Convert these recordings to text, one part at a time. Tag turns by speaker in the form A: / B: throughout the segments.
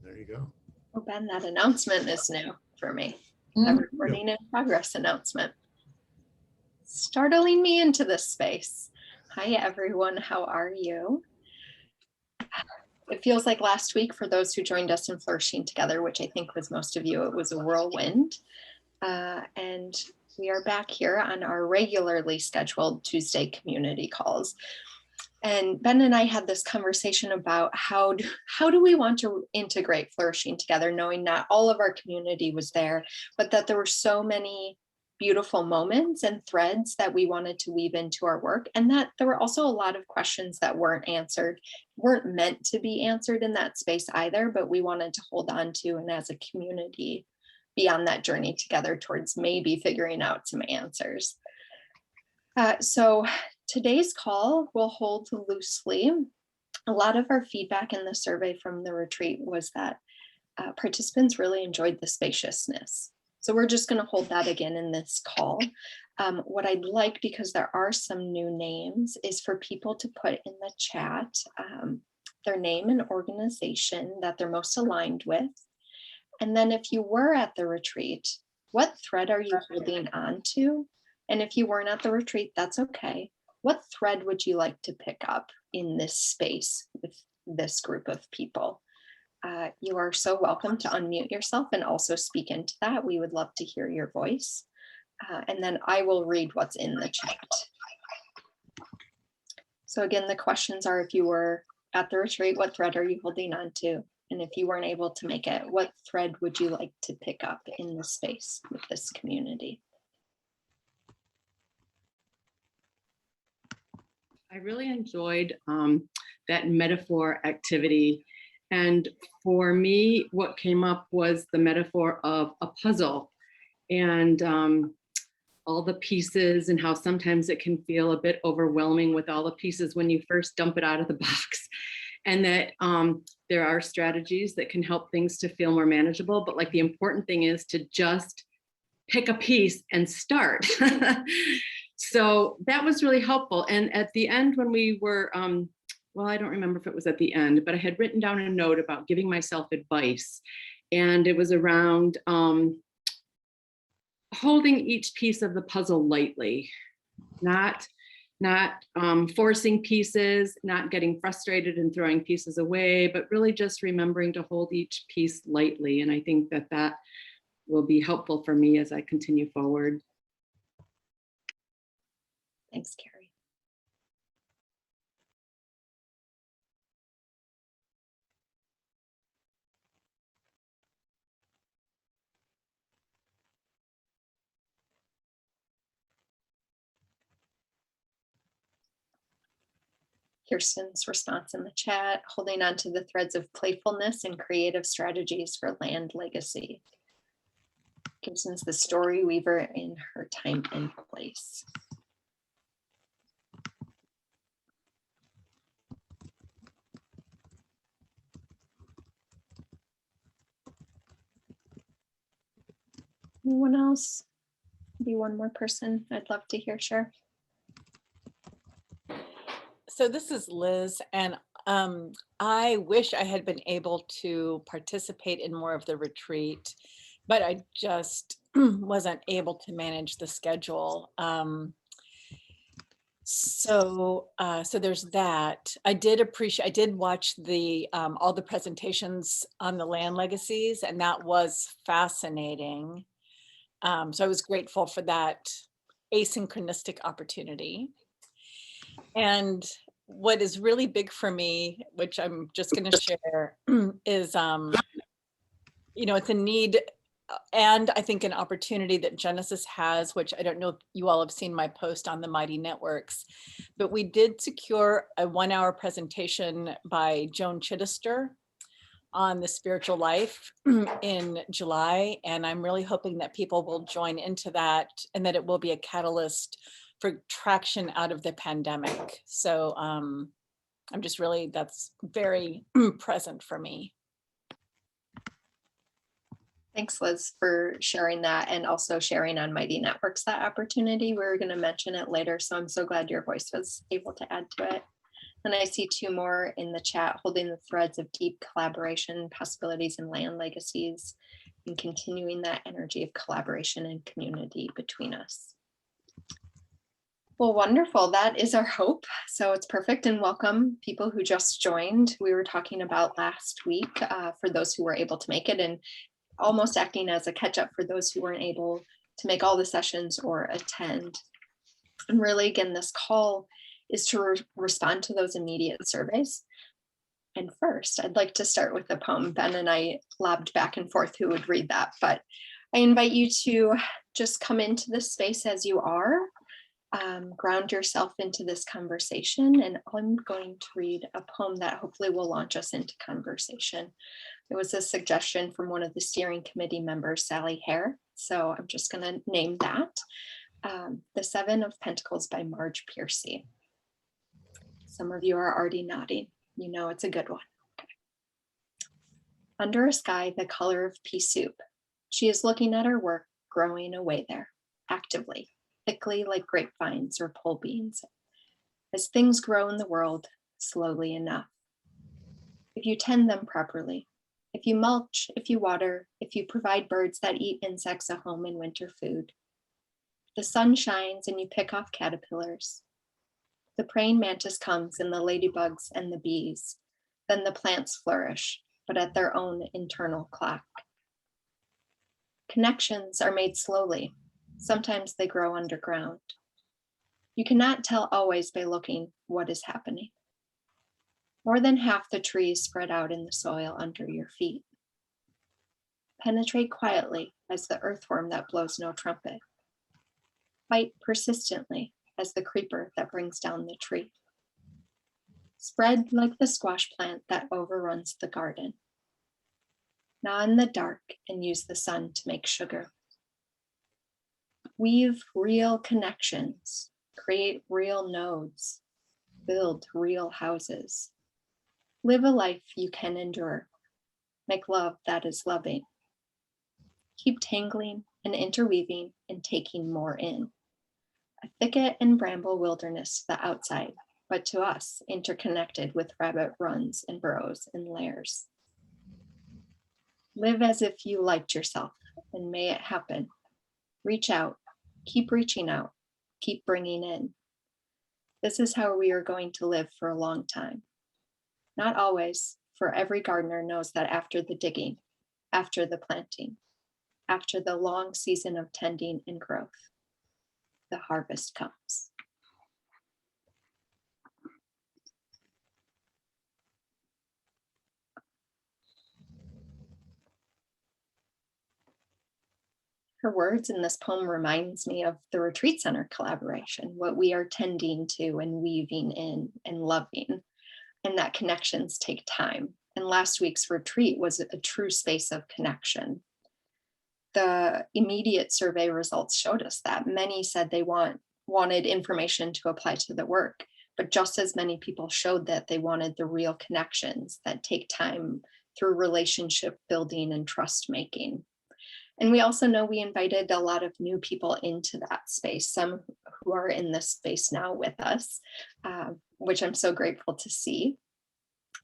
A: There you go.
B: Oh, Ben, that announcement is new for me. A recording in progress announcement. Startling me into this space. Hi, everyone. How are you? It feels like last week for those who joined us in Flourishing Together, which I think was most of you, it was a whirlwind. And we are back here on our regularly scheduled Tuesday community calls. And Ben and I had this conversation about how do we want to integrate Flourishing Together, knowing not all of our community was there, but that there were so many beautiful moments and threads that we wanted to weave into our work, and that there were also a lot of questions that weren't meant to be answered in that space either, but we wanted to hold on to, and as a community, be on that journey together towards maybe figuring out some answers. So today's call will hold loosely. A lot of our feedback in the survey from the retreat was that participants really enjoyed the spaciousness. So we're just going to hold that again in this call. What I'd like, because there are some new names, is for people to put in the chat their name and organization that they're most aligned with. And then if you were at the retreat, what thread are you holding on to? And if you weren't at the retreat, that's okay. What thread would you like to pick up in this space with this group of people? You are so welcome to unmute yourself and also speak into that. We would love to hear your voice. And then I will read what's in the chat. So again, the questions are, if you were at the retreat, what thread are you holding on to? And if you weren't able to make it, what thread would you like to pick up in the space with this community?
C: I really enjoyed that metaphor activity. And for me, what came up was the metaphor of a puzzle and all the pieces, and how sometimes it can feel a bit overwhelming with all the pieces when you first dump it out of the box. And that there are strategies that can help things to feel more manageable. But like the important thing is to just pick a piece and start. So that was really helpful. And at the end, when we were, well, I don't remember if it was at the end, but I had written down a note about giving myself advice. And it was around holding each piece of the puzzle lightly, not forcing pieces, not getting frustrated and throwing pieces away, but really just remembering to hold each piece lightly. And I think that that will be helpful for me as I continue forward.
B: Thanks, Carrie. Kirsten's response in the chat, holding on to the threads of playfulness and creative strategies for land legacy. Kirsten's the story weaver in her time and place. Anyone else? Maybe one more person I'd love to hear share.
D: So this is Liz, and I wish I had been able to participate in more of the retreat, but I just wasn't able to manage the schedule. So there's that. I did watch the all the presentations on the land legacies, and that was fascinating. So I was grateful for that asynchronistic opportunity. And what is really big for me, which I'm just going to share, is, it's a need and I think an opportunity that Genesis has, which I don't know if you all have seen my post on the Mighty Networks, but we did secure a 1-hour presentation by Joan Chittister on the spiritual life in July. And I'm really hoping that people will join into that and that it will be a catalyst for traction out of the pandemic. So I'm just really, that's very present for me.
B: Thanks, Liz, for sharing that and also sharing on Mighty Networks that opportunity. We were going to mention it later, so I'm so glad your voice was able to add to it. And I see two more in the chat, holding the threads of deep collaboration, possibilities, and land legacies, and continuing that energy of collaboration and community between us. Well, wonderful. That is our hope. So it's perfect, and welcome people who just joined. We were talking about last week for those who were able to make it, and almost acting as a catch up for those who weren't able to make all the sessions or attend. And really, again, this call is to respond to those immediate surveys. And first, I'd like to start with a poem. Ben and I lobbed back and forth who would read that, but I invite you to just come into this space as you are. Ground yourself into this conversation, and I'm going to read a poem that hopefully will launch us into conversation. It was a suggestion from one of the steering committee members, Sally Hare, so I'm just going to name that. The Seven of Pentacles by Marge Piercy. Some of you are already nodding. You know it's a good one. Okay. Under a sky the color of pea soup, she is looking at her work growing away there, actively, thickly like grapevines or pole beans, as things grow in the world slowly enough. If you tend them properly, if you mulch, if you water, if you provide birds that eat insects a home and winter food, the sun shines and you pick off caterpillars. The praying mantis comes and the ladybugs and the bees. Then the plants flourish, but at their own internal clock. Connections are made slowly. Sometimes they grow underground. You cannot tell always by looking what is happening. More than half the trees spread out in the soil under your feet. Penetrate quietly as the earthworm that blows no trumpet. Fight persistently as the creeper that brings down the tree. Spread like the squash plant that overruns the garden. Gnaw in the dark and use the sun to make sugar. Weave real connections, create real nodes, build real houses. Live a life you can endure. Make love that is loving. Keep tangling and interweaving and taking more in. A thicket and bramble wilderness to the outside, but to us interconnected with rabbit runs and burrows and lairs. Live as if you liked yourself, and may it happen. Reach out, keep reaching out, keep bringing in. This is how we are going to live for a long time. Not always, for every gardener knows that after the digging, after the planting, after the long season of tending and growth, the harvest comes. Her words in this poem reminds me of the retreat center collaboration, what we are tending to and weaving in and loving, and that connections take time. And last week's retreat was a true space of connection. The immediate survey results showed us that many said they wanted information to apply to the work, but just as many people showed that they wanted the real connections that take time through relationship building and trust making. And we also know we invited a lot of new people into that space, some who are in this space now with us, which I'm so grateful to see.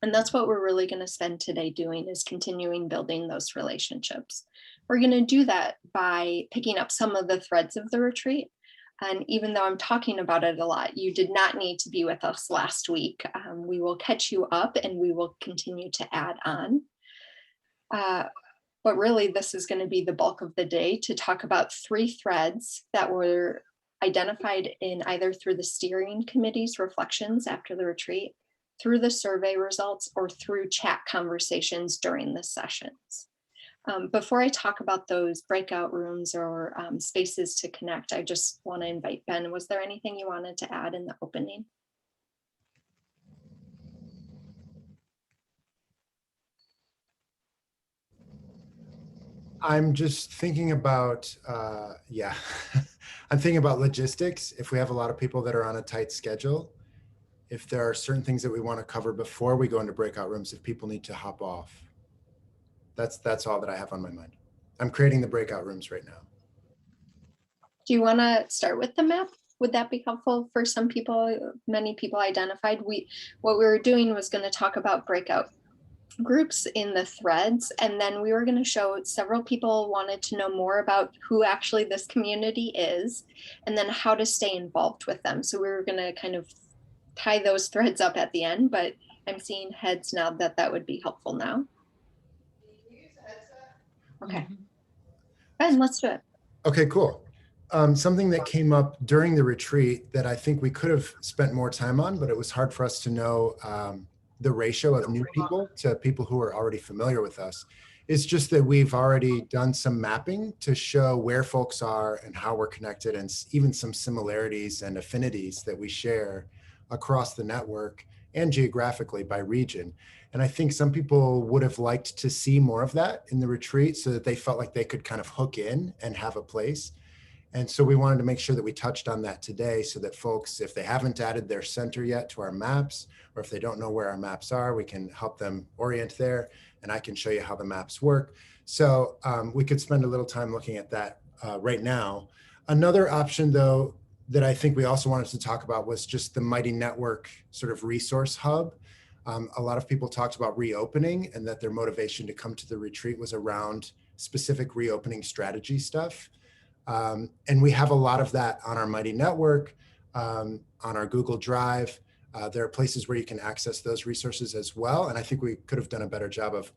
B: And that's what we're really going to spend today doing, is continuing building those relationships. We're going to do that by picking up some of the threads of the retreat. And even though I'm talking about it a lot, you did not need to be with us last week. We will catch you up and we will continue to add on. But really, this is going to be the bulk of the day to talk about 3 threads that were identified in either through the steering committee's reflections after the retreat, through the survey results, or through chat conversations during the sessions. Before I talk about those breakout rooms or spaces to connect, I just want to invite Ben. Was there anything you wanted to add in the opening?
A: I'm just thinking about, yeah, I'm thinking about logistics. If we have a lot of people that are on a tight schedule, if there are certain things that we want to cover before we go into breakout rooms, if people need to hop off, that's all that I have on my mind. I'm creating the breakout rooms right now.
B: Do you want to start with the map? Would that be helpful for some people? Many people identified. What we were doing was going to talk about breakout groups in the threads, and then we were going to show several people wanted to know more about who actually this community is, and then how to stay involved with them. So we were going to kind of tie those threads up at the end, but I'm seeing heads nod that that would be helpful now. Okay, Ben, let's do it.
A: Okay, cool. Something that came up during the retreat that I think we could have spent more time on, but it was hard for us to know the ratio of new people to people who are already familiar with us. It's just that we've already done some mapping to show where folks are and how we're connected, and even some similarities and affinities that we share across the network and geographically by region. And I think some people would have liked to see more of that in the retreat so that they felt like they could kind of hook in and have a place. And so we wanted to make sure that we touched on that today so that folks, if they haven't added their center yet to our maps, or if they don't know where our maps are, we can help them orient there, and I can show you how the maps work. So we could spend a little time looking at that right now. Another option, though, that I think we also wanted to talk about was just the Mighty Network sort of resource hub. A lot of people talked about reopening, and that their motivation to come to the retreat was around specific reopening strategy stuff. And we have a lot of that on our Mighty Network, on our Google Drive. There are places where you can access those resources as well. And I think we could have done a better job of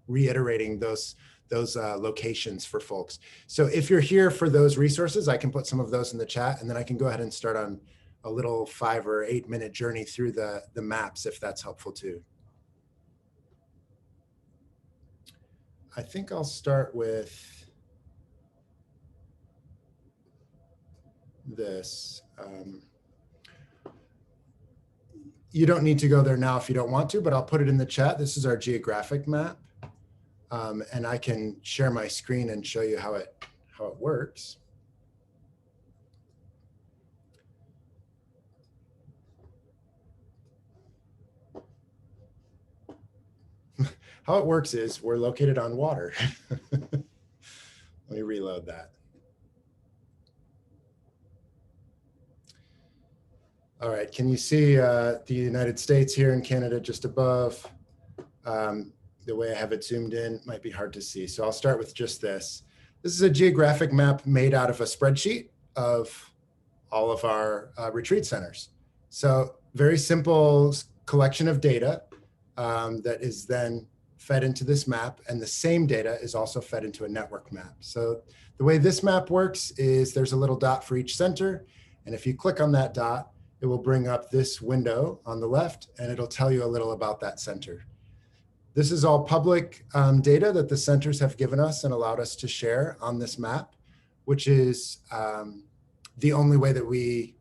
A: reiterating those locations for folks. So if you're here for those resources, I can put some of those in the chat, and then I can go ahead and start on a little 5 or 8 minute journey through the maps, if that's helpful too. I think I'll start with this. You don't need to go there now if you don't want to, but I'll put it in the chat. This is our geographic map. And I can share my screen and show you how it works. How it works is we're located on water. Let me reload that. All right, can you see the United States here and Canada just above? The way I have it zoomed in might be hard to see. So I'll start with just this. This is a geographic map made out of a spreadsheet of all of our retreat centers. So very simple collection of data that is then fed into this map, and the same data is also fed into a network map. So the way this map works is there's a little dot for each center, and if you click on that dot, it will bring up this window on the left, and it'll tell you a little about that center. This is all public data that the centers have given us and allowed us to share on this map, which is the only way that we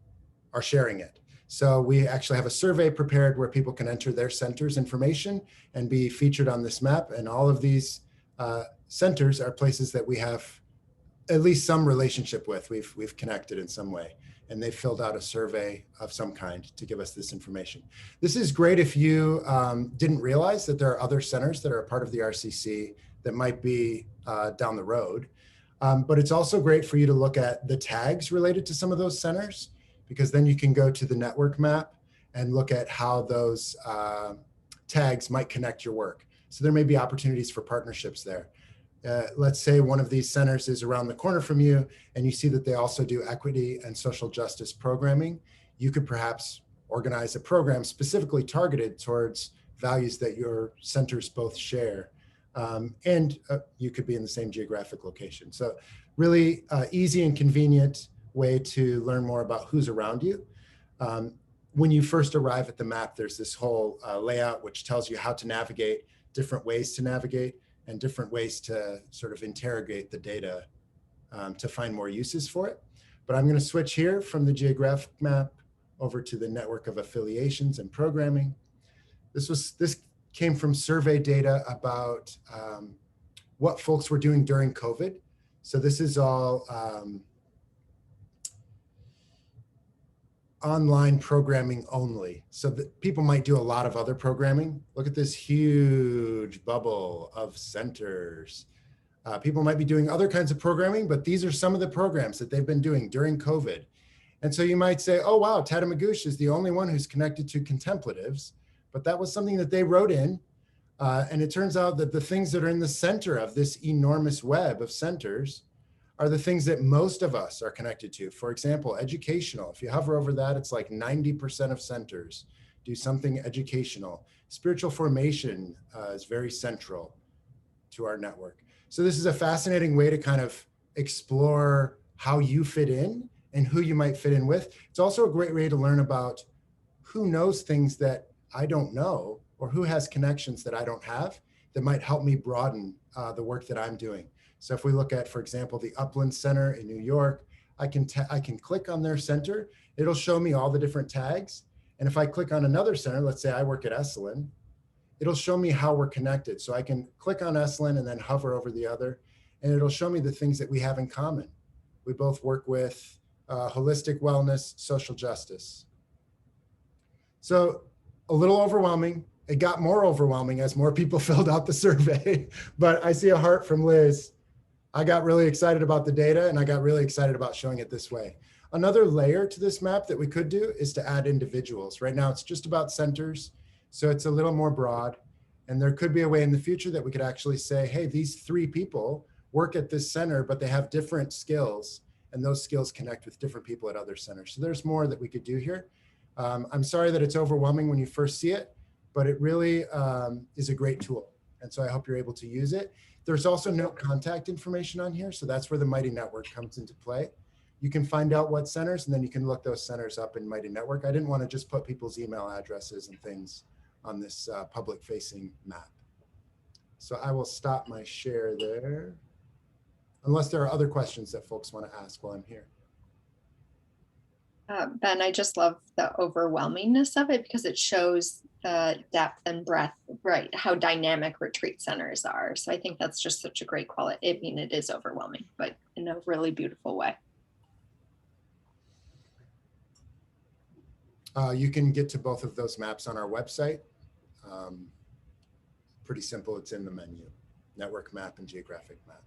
A: are sharing it. So we actually have a survey prepared where people can enter their center's information and be featured on this map. And all of these centers are places that we have at least some relationship with. We've connected in some way, and they filled out a survey of some kind to give us this information. This is great if you didn't realize that there are other centers that are a part of the RCC that might be down the road. But it's also great for you to look at the tags related to some of those centers, because then you can go to the network map and look at how those tags might connect your work. So there may be opportunities for partnerships there. Let's say one of these centers is around the corner from you, and you see that they also do equity and social justice programming. You could perhaps organize a program specifically targeted towards values that your centers both share. And you could be in the same geographic location. So really easy and convenient way to learn more about who's around you. When you first arrive at the map, there's this whole layout which tells you how to navigate, different ways to navigate, and different ways to sort of interrogate the data to find more uses for it. But I'm going to switch here from the geographic map over to the network of affiliations and programming. This came from survey data about what folks were doing during COVID. So this is all online programming only. So that people might do a lot of other programming. Look at this huge bubble of centers. People might be doing other kinds of programming, but these are some of the programs that they've been doing during COVID. And so you might say, oh, wow, Tatamagouche is the only one who's connected to contemplatives, but that was something that they wrote in. And it turns out that the things that are in the center of this enormous web of centers are the things that most of us are connected to. For example, educational. If you hover over that, it's like 90% of centers do something educational. Spiritual formation is very central to our network. So this is a fascinating way to kind of explore how you fit in and who you might fit in with. It's also a great way to learn about who knows things that I don't know, or who has connections that I don't have that might help me broaden the work that I'm doing. So if we look at, for example, the Upland Center in New York, I can click on their center. It'll show me all the different tags. And if I click on another center, let's say I work at Esalen, it'll show me how we're connected. So I can click on Esalen and then hover over the other, and it'll show me the things that we have in common. We both work with holistic wellness, social justice. So a little overwhelming. It got more overwhelming as more people filled out the survey, but I see a heart from Liz. I got really excited about the data, and I got really excited about showing it this way. Another layer to this map that we could do is to add individuals. Right now it's just about centers, so it's a little more broad. And there could be a way in the future that we could actually say, hey, these 3 people work at this center, but they have different skills, and those skills connect with different people at other centers. So there's more that we could do here. I'm sorry that it's overwhelming when you first see it, but it really is a great tool. And so I hope you're able to use it. There's also no contact information on here. So that's where the Mighty Network comes into play. You can find out what centers, and then you can look those centers up in Mighty Network. I didn't want to just put people's email addresses and things on this public facing map. So I will stop my share there, unless there are other questions that folks want to ask while I'm here.
B: Ben, I just love the overwhelmingness of it because it shows the depth and breadth, right? How dynamic retreat centers are. So I think that's just such a great quality. I mean, it is overwhelming, but in a really beautiful way.
A: You can get to both of those maps on our website. Pretty simple, it's in the menu, network map and geographic map.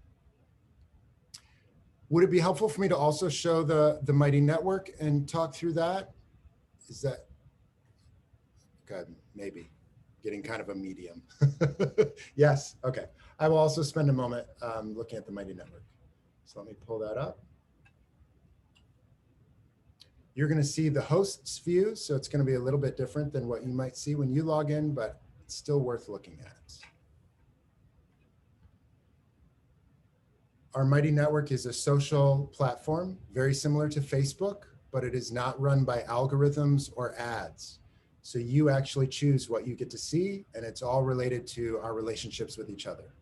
A: Would it be helpful for me to also show the Mighty Network and talk through that? Is that, good, maybe, getting kind of a medium. Yes, okay. I will also spend a moment looking at the Mighty Network. So let me pull that up. You're gonna see the host's view, so it's gonna be a little bit different than what you might see when you log in, but it's still worth looking at. Our Mighty Network is a social platform, very similar to Facebook, but it is not run by algorithms or ads. So you actually choose what you get to see, and it's all related to our relationships with each other.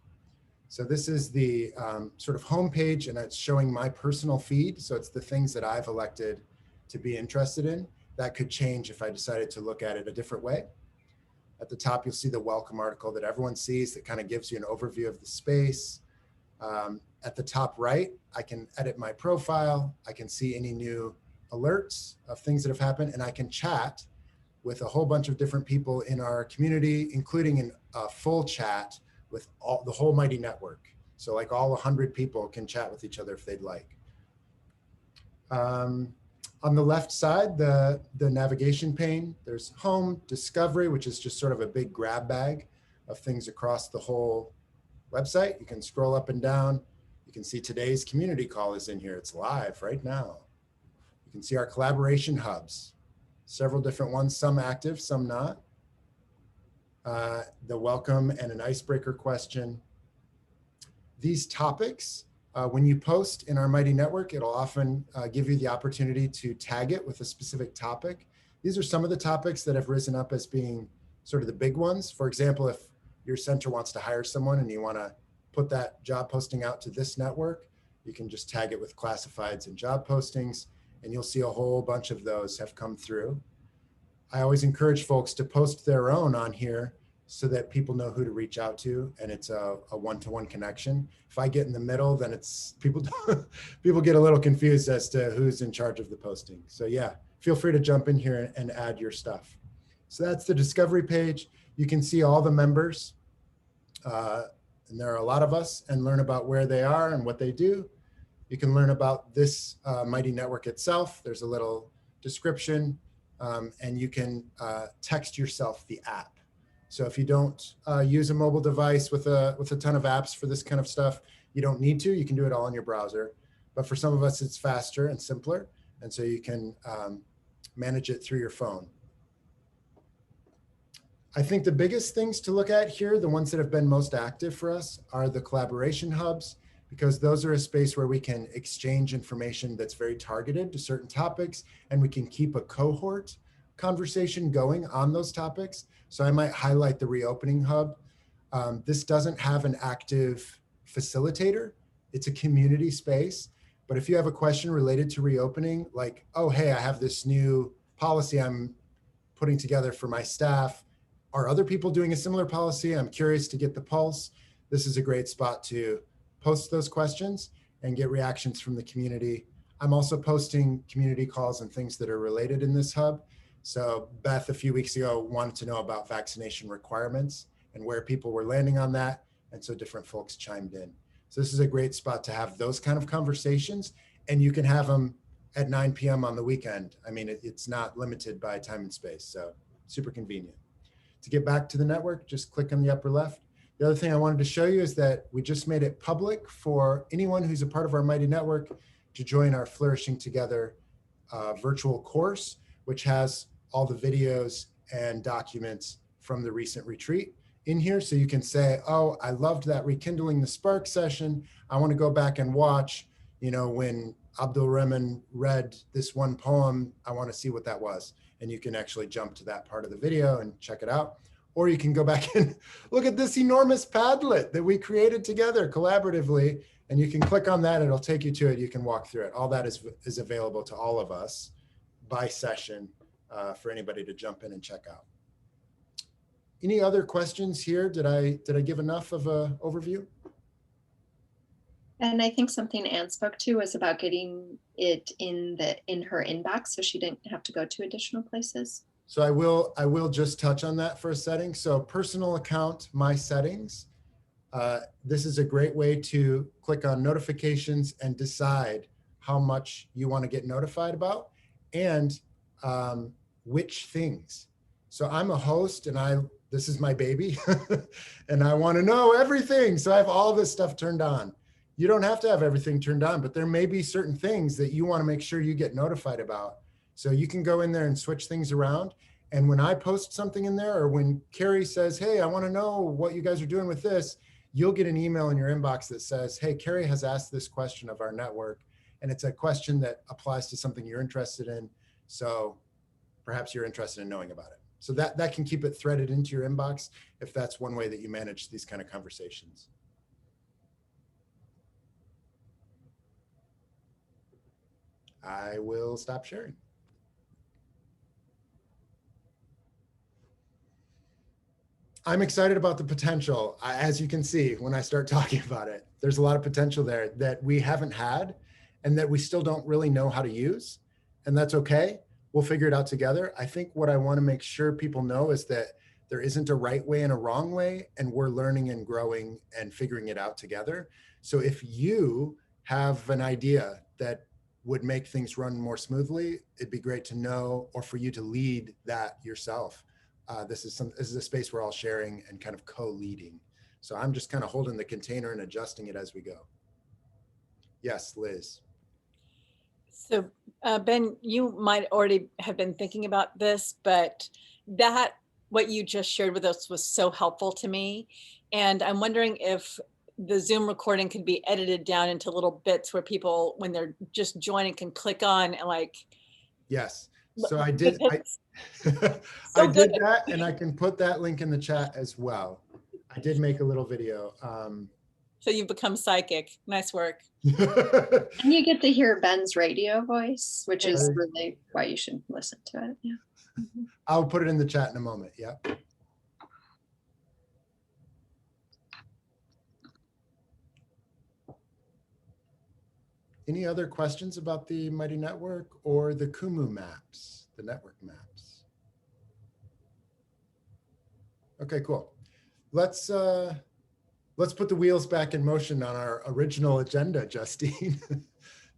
A: So this is the sort of homepage, and it's showing my personal feed. So it's the things that I've elected to be interested in. That could change if I decided to look at it a different way. At the top, you'll see the welcome article that everyone sees that kind of gives you an overview of the space. At the top right, I can edit my profile. I can see any new alerts of things that have happened, and I can chat with a whole bunch of different people in our community, including a full chat with the whole Mighty Network. So like all 100 people can chat with each other if they'd like. On the left side, the navigation pane, there's home, discovery, which is just sort of a big grab bag of things across the whole website. You can scroll up and down. You can see today's community call is in here. It's live right now. You can see our collaboration hubs, several different ones, some active, some not. The welcome and an icebreaker question. These topics, when you post in our Mighty Network, it'll often give you the opportunity to tag it with a specific topic. These are some of the topics that have risen up as being sort of the big ones. For example, if your center wants to hire someone and you want to put that job posting out to this network, you can just tag it with classifieds and job postings, and you'll see a whole bunch of those have come through. I always encourage folks to post their own on here so that people know who to reach out to, and it's a one-to-one connection. If I get in the middle, then it's people get a little confused as to who's in charge of the posting. So yeah, feel free to jump in here and add your stuff. So that's the discovery page. You can see all the members, and there are a lot of us, and learn about where they are and what they do. You can learn about this Mighty Network itself. There's a little description, and you can text yourself the app. So if you don't use a mobile device with a ton of apps for this kind of stuff, you don't need to. You can do it all in your browser. But for some of us, it's faster and simpler. And so you can manage it through your phone. I think the biggest things to look at here, the ones that have been most active for us, are the collaboration hubs, because those are a space where we can exchange information that's very targeted to certain topics, and we can keep a cohort conversation going on those topics. So I might highlight the reopening hub. This doesn't have an active facilitator. It's a community space. But if you have a question related to reopening, like, oh, hey, I have this new policy I'm putting together for my staff. Are other people doing a similar policy? I'm curious to get the pulse. This is a great spot to post those questions and get reactions from the community. I'm also posting community calls and things that are related in this hub. So Beth, a few weeks ago, wanted to know about vaccination requirements and where people were landing on that. And so different folks chimed in. So this is a great spot to have those kind of conversations, and you can have them at 9 p.m. on the weekend. I mean, it's not limited by time and space, so super convenient. To get back to the network, just click on the upper left. The other thing I wanted to show you is that we just made it public for anyone who's a part of our Mighty Network to join our Flourishing Together virtual course, which has all the videos and documents from the recent retreat in here. So you can say, oh, I loved that Rekindling the Spark session. I want to go back and watch, when Abdul Rahman read this one poem, I want to see what that was. And you can actually jump to that part of the video and check it out. Or you can go back and look at this enormous Padlet that we created together collaboratively. And you can click on that, it'll take you to it. You can walk through it. All that is available to all of us by session for anybody to jump in and check out. Any other questions here? Did I give enough of an overview?
B: And I think something Anne spoke to was about getting it in her inbox, so she didn't have to go to additional places.
A: So I will just touch on that for a setting. So personal account, my settings. This is a great way to click on notifications and decide how much you want to get notified about and which things. So I'm a host and this is my baby and I want to know everything. So I have all this stuff turned on. You don't have to have everything turned on, but there may be certain things that you want to make sure you get notified about. So you can go in there and switch things around. And when I post something in there, or when Carrie says, hey, I want to know what you guys are doing with this, you'll get an email in your inbox that says, hey, Carrie has asked this question of our network. And it's a question that applies to something you're interested in. So perhaps you're interested in knowing about it. So that can keep it threaded into your inbox if that's one way that you manage these kind of conversations. I will stop sharing. I'm excited about the potential. As you can see, when I start talking about it, there's a lot of potential there that we haven't had and that we still don't really know how to use. And that's okay. We'll figure it out together. I think what I want to make sure people know is that there isn't a right way and a wrong way, and we're learning and growing and figuring it out together. So if you have an idea that would make things run more smoothly, it'd be great to know, or for you to lead that yourself. This is a space we're all sharing and kind of co-leading. So I'm just kind of holding the container and adjusting it as we go. Yes, Liz.
D: So Ben, you might already have been thinking about this, but what you just shared with us was so helpful to me. And I'm wondering if the Zoom recording could be edited down into little bits where people, when they're just joining, can click on and like.
A: Yes. So I did.
D: So
A: I did that, and I can put that link in the chat as well. I did make a little video.
D: So you've become psychic. Nice work.
B: And you get to hear Ben's radio voice, which is really why you should listen to it. Yeah.
A: I'll put it in the chat in a moment. Yeah. Any other questions about the Mighty Network or the Kumu maps, the network maps? Okay, cool. Let's put the wheels back in motion on our original agenda, Justine.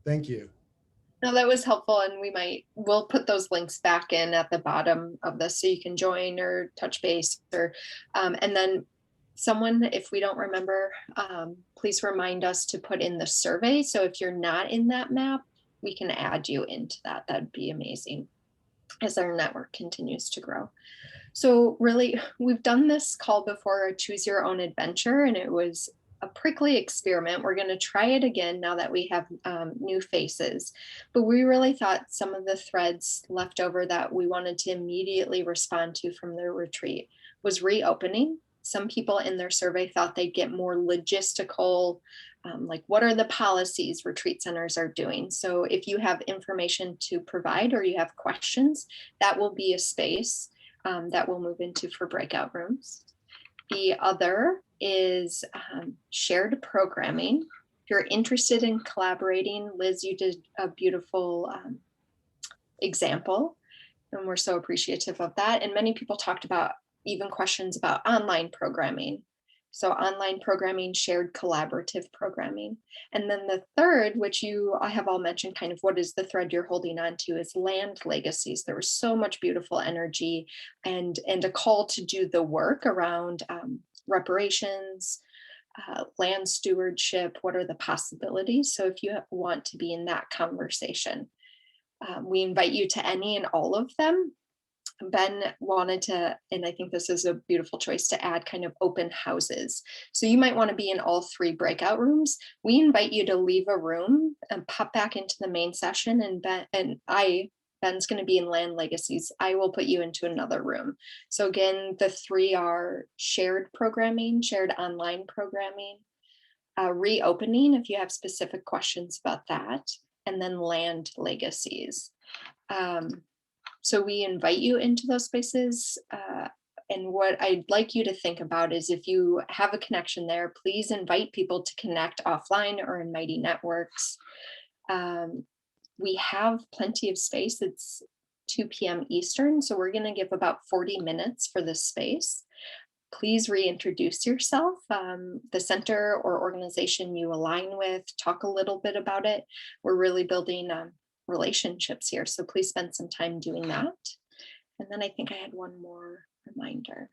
A: Thank you.
B: No, that was helpful, and we'll put those links back in at the bottom of this so you can join or touch base or, and then someone, if we don't remember, please remind us to put in the survey. So if you're not in that map, we can add you into that. That'd be amazing as our network continues to grow. So really, we've done this call before, a choose your own adventure, and it was a prickly experiment. We're going to try it again now that we have new faces. But we really thought some of the threads left over that we wanted to immediately respond to from the retreat was reopening. Some people in their survey thought they'd get more logistical, like what are the policies retreat centers are doing. So if you have information to provide or you have questions, that will be a space that we'll move into for breakout rooms. The other is shared programming. If you're interested in collaborating, Liz, you did a beautiful example, and we're so appreciative of that. And many people talked about even questions about online programming. So online programming, shared collaborative programming. And then the third, which I have all mentioned, kind of what is the thread you're holding on to, is land legacies. There was so much beautiful energy and a call to do the work around reparations, land stewardship. What are the possibilities? So if you want to be in that conversation, we invite you to any and all of them. Ben wanted to, and I think this is a beautiful choice, to add kind of open houses. So you might want to be in all 3 breakout rooms. We invite you to leave a room and pop back into the main session, and Ben's going to be in land legacies. I will put you into another room. So again, the 3 are shared programming, shared online programming, reopening if you have specific questions about that, and then land legacies. So we invite you into those spaces. And what I'd like you to think about is, if you have a connection there, please invite people to connect offline or in Mighty Networks. We have plenty of space. It's 2 p.m. Eastern, so we're going to give about 40 minutes for this space. Please reintroduce yourself, the center or organization you align with, talk a little bit about it. We're really building relationships here, so please spend some time doing that. And then I think I had one more reminder.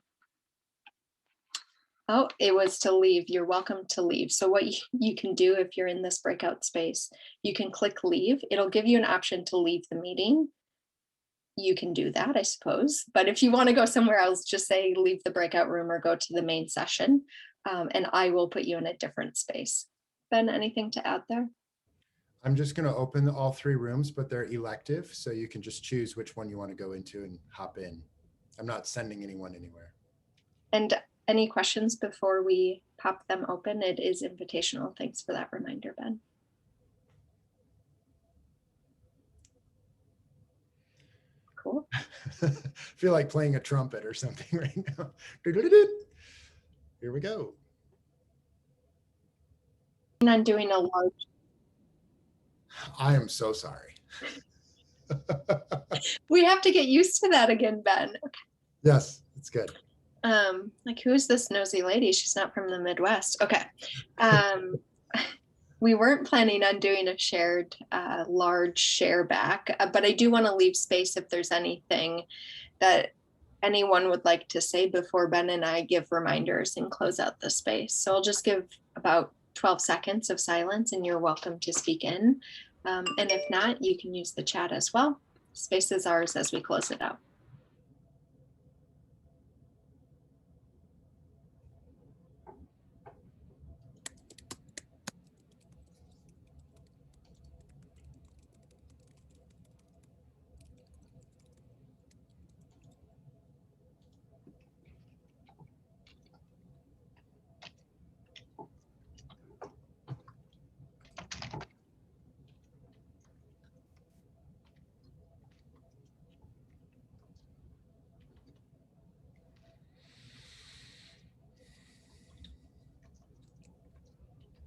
B: Oh, it was to leave. You're welcome to leave. So what you can do if you're in this breakout space, you can click leave. It'll give you an option to leave the meeting. You can do that, I suppose. But if you want to go somewhere else, just say leave the breakout room or go to the main session, and I will put you in a different space. Ben, anything to add there?
A: I'm just going to open all 3 rooms, but they're elective, so you can just choose which one you want to go into and hop in. I'm not sending anyone anywhere.
B: And any questions before we pop them open? It is invitational. Thanks for that reminder, Ben. Cool.
A: I feel like playing a trumpet or something right now. Here we go.
B: And I'm doing a large.
A: I am so sorry.
B: We have to get used to that again, Ben. Okay.
A: Yes, it's good.
B: Like, who is this nosy lady? She's not from the Midwest. Okay. We weren't planning on doing a shared large share back, but I do want to leave space if there's anything that anyone would like to say before Ben and I give reminders and close out the space. So I'll just give about 12 seconds of silence, and you're welcome to speak in. And if not, you can use the chat as well. Space is ours as we close it out.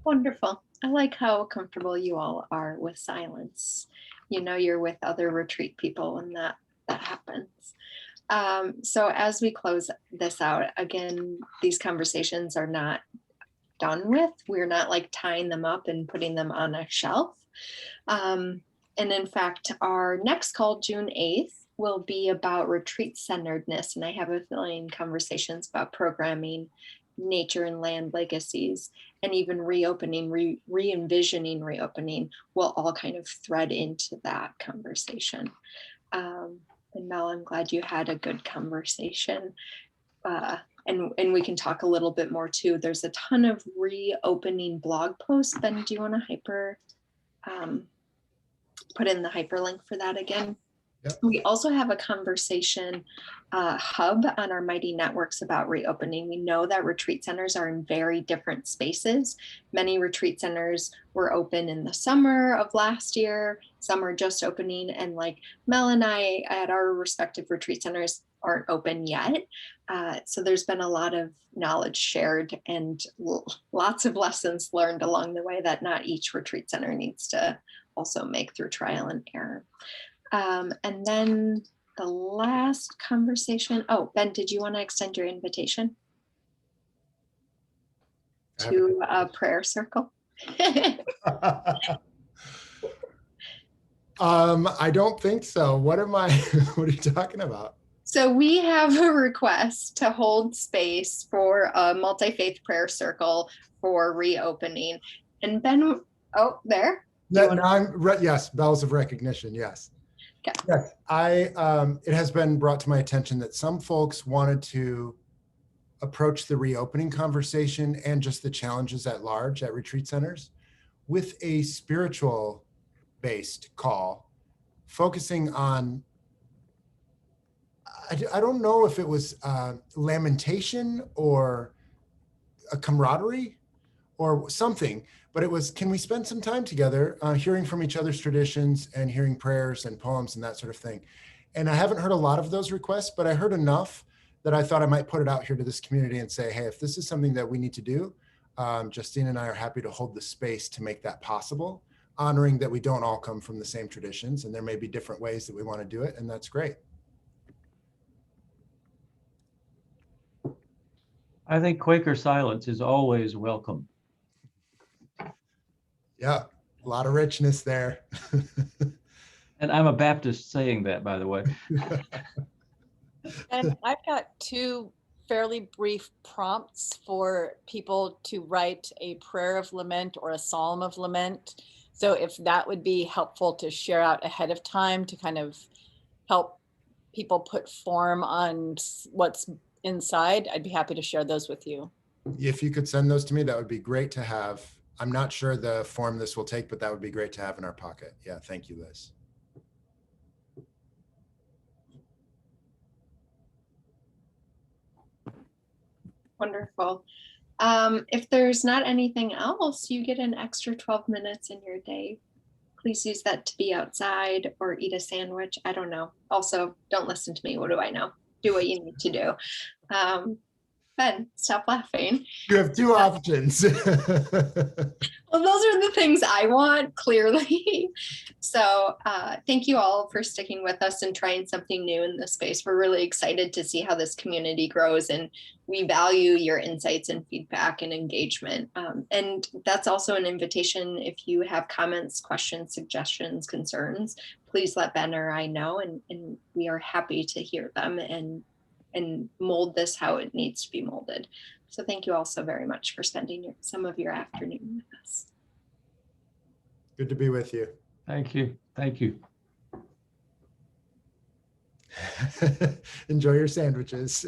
B: Wonderful. I like how comfortable you all are with silence. You know, you're with other retreat people when that happens. So as we close this out, again, these conversations are not done with. We're not like tying them up and putting them on a shelf. And in fact, our next call, June 8th, will be about retreat-centeredness. And I have a feeling conversations about programming, nature and land legacies, and even reopening, re-envisioning reopening will all kind of thread into that conversation. And Mel, I'm glad you had a good conversation. And we can talk a little bit more too. There's a ton of reopening blog posts. Ben, do you want to put in the hyperlink for that again?
A: Yep.
B: We also have a conversation hub on our Mighty Networks about reopening. We know that retreat centers are in very different spaces. Many retreat centers were open in the summer of last year. Some are just opening, and like Mel and I at our respective retreat centers aren't open yet. So there's been a lot of knowledge shared and lots of lessons learned along the way that not each retreat center needs to also make through trial and error. And then the last conversation. Oh, Ben, did you want to extend your invitation to a prayer circle?
A: I don't think so. What are you talking about?
B: So we have a request to hold space for a multi-faith prayer circle for reopening. And Ben, oh, there.
A: Yes, bells of recognition. Yes.
B: Okay.
A: Yes, it has been brought to my attention that some folks wanted to approach the reopening conversation and just the challenges at large at retreat centers with a spiritual based call, focusing on, I don't know if it was lamentation or a camaraderie or something, but it was, can we spend some time together hearing from each other's traditions and hearing prayers and poems and that sort of thing. And I haven't heard a lot of those requests, but I heard enough that I thought I might put it out here to this community and say, hey, if this is something that we need to do, Justine and I are happy to hold the space to make that possible, honoring that we don't all come from the same traditions and there may be different ways that we want to do it, and that's great.
E: I think Quaker silence is always welcome.
A: Yeah, a lot of richness there.
E: And I'm a Baptist saying that, by the way.
D: And I've got two fairly brief prompts for people to write a prayer of lament or a psalm of lament. So if that would be helpful to share out ahead of time to kind of help people put form on what's inside, I'd be happy to share those with you.
A: If you could send those to me, that would be great to have. I'm not sure the form this will take, but that would be great to have in our pocket. Yeah, thank you, Liz.
B: Wonderful. If there's not anything else, you get an extra 12 minutes in your day. Please use that to be outside or eat a sandwich. I don't know. Also, don't listen to me. What do I know? Do what you need to do. Ben, stop laughing.
A: You have two options.
B: Well, those are the things I want, clearly. So thank you all for sticking with us and trying something new in this space. We're really excited to see how this community grows, and we value your insights and feedback and engagement. And that's also an invitation. If you have comments, questions, suggestions, concerns, please let Ben or I know, and we are happy to hear them and mold this how it needs to be molded. So thank you all so very much for spending some of your afternoon with us.
A: Good to be with you.
E: Thank you. Thank you.
A: Enjoy your sandwiches.